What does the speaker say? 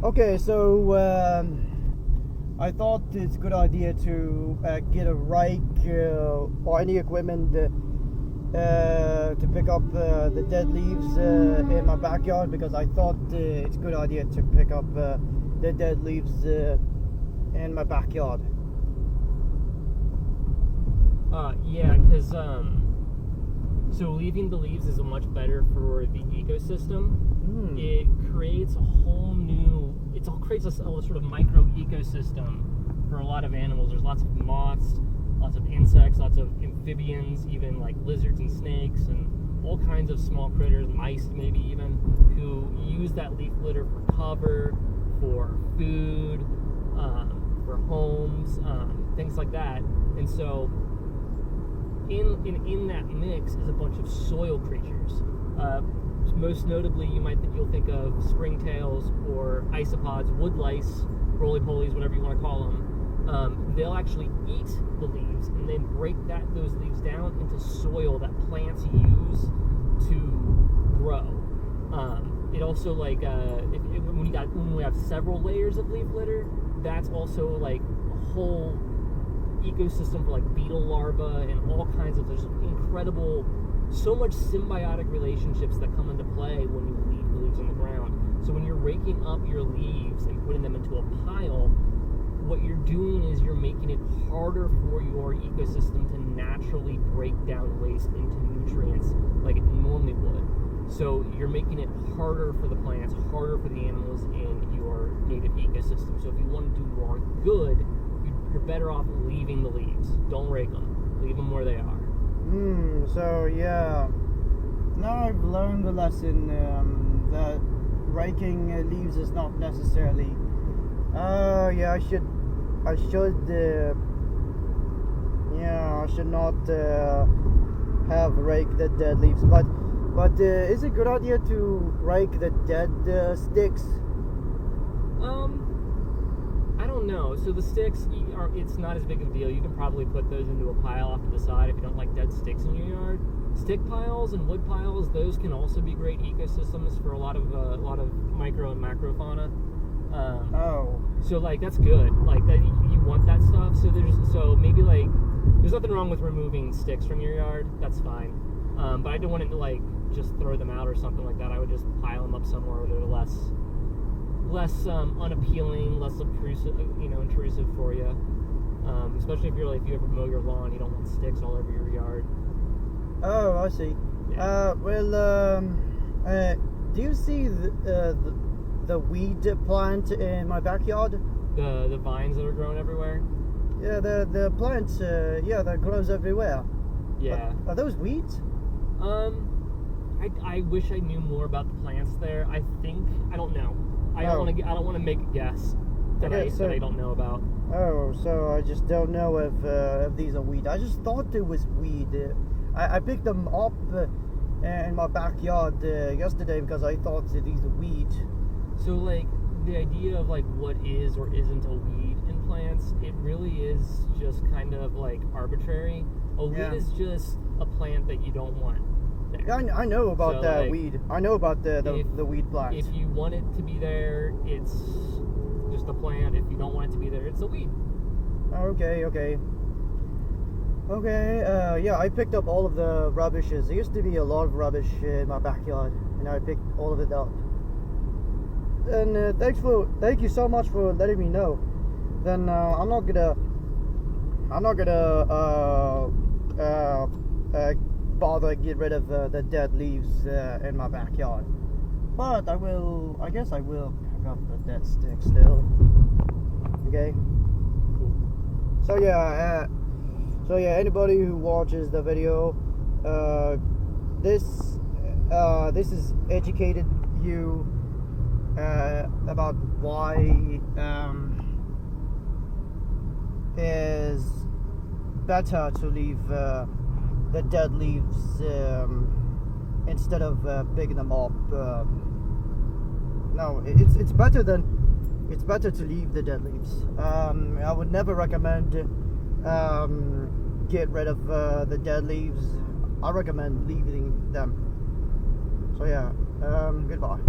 Okay, so I thought it's a good idea to get a rake or any equipment to pick up the dead leaves in my backyard, because I thought it's a good idea to pick up the dead leaves in my backyard. Yeah, because so leaving the leaves is much better for the ecosystem. It creates a whole new, creates a sort of micro ecosystem for a lot of animals. There's lots of moths, lots of insects, lots of amphibians, even like lizards and snakes, and all kinds of small critters, mice maybe even, who use that leaf litter for cover, for food, for homes, things like that. And so in that mix is a bunch of soil creatures. Most notably, you'll think of springtails or isopods, wood lice, roly-polies, whatever you want to call them. They'll actually eat the leaves and then break those leaves down into soil that plants use to grow. It also when we have several layers of leaf litter, that's also like a whole ecosystem for like beetle larvae and all kinds of, there's incredible, so much symbiotic relationships that come into play when you leave the leaves on the ground. So when you're raking up your leaves and putting them into a pile, what you're doing is you're making it harder for your ecosystem to naturally break down waste into nutrients like it normally would. So you're making it harder for the plants, harder for the animals in your native ecosystem. So if you want to do more good, you're better off leaving the leaves. Don't rake them. Leave them where they are. So yeah, now I've learned the lesson that raking leaves is not necessarily. I should not have raked the dead leaves. But is it a good idea to rake the dead sticks? I don't know. So the sticks it's not as big of a deal. You can probably put those into a pile off to the side if you don't like dead sticks in your yard. Stick piles and wood piles, those can also be great ecosystems for a lot of micro and macro fauna. So like that's good. Like that you want that stuff. So maybe like there's nothing wrong with removing sticks from your yard. That's fine. But I don't want it to like just throw them out or something like that. I would just pile them up somewhere where they're less unappealing, less intrusive for you. Especially if you ever mow your lawn, you don't want sticks all over your yard. Oh, I see. Yeah. Do you see the weed plant in my backyard? The vines that are growing everywhere? Yeah, the plants, that grows everywhere. Yeah. Are those weeds? I wish I knew more about the plants there. I don't know. I don't want to make a guess that I don't know about. Oh, so I just don't know if these are weed. I just thought it was weed. I picked them up in my backyard yesterday because I thought that these are weed. So like the idea of like what is or isn't a weed in plants, it really is just kind of like arbitrary. A weed is just a plant that you don't want there. Yeah, I know about weed. I know about the weed plant. If you want it to be there, it's just a plant. If you don't want it to be there, it's a weed. Okay. I picked up all of the rubbishes. There used to be a lot of rubbish in my backyard, and I picked all of it up. And thank you so much for letting me know. Then I'm not gonna bother get rid of the dead leaves in my backyard. But I guess I will pick up the dead sticks still. Okay. So yeah, anybody who watches the video, this has educated you about why is better to leave the dead leaves instead of picking them up. No, it's better to leave the dead leaves. I would never recommend get rid of the dead leaves. I recommend leaving them. So yeah, goodbye.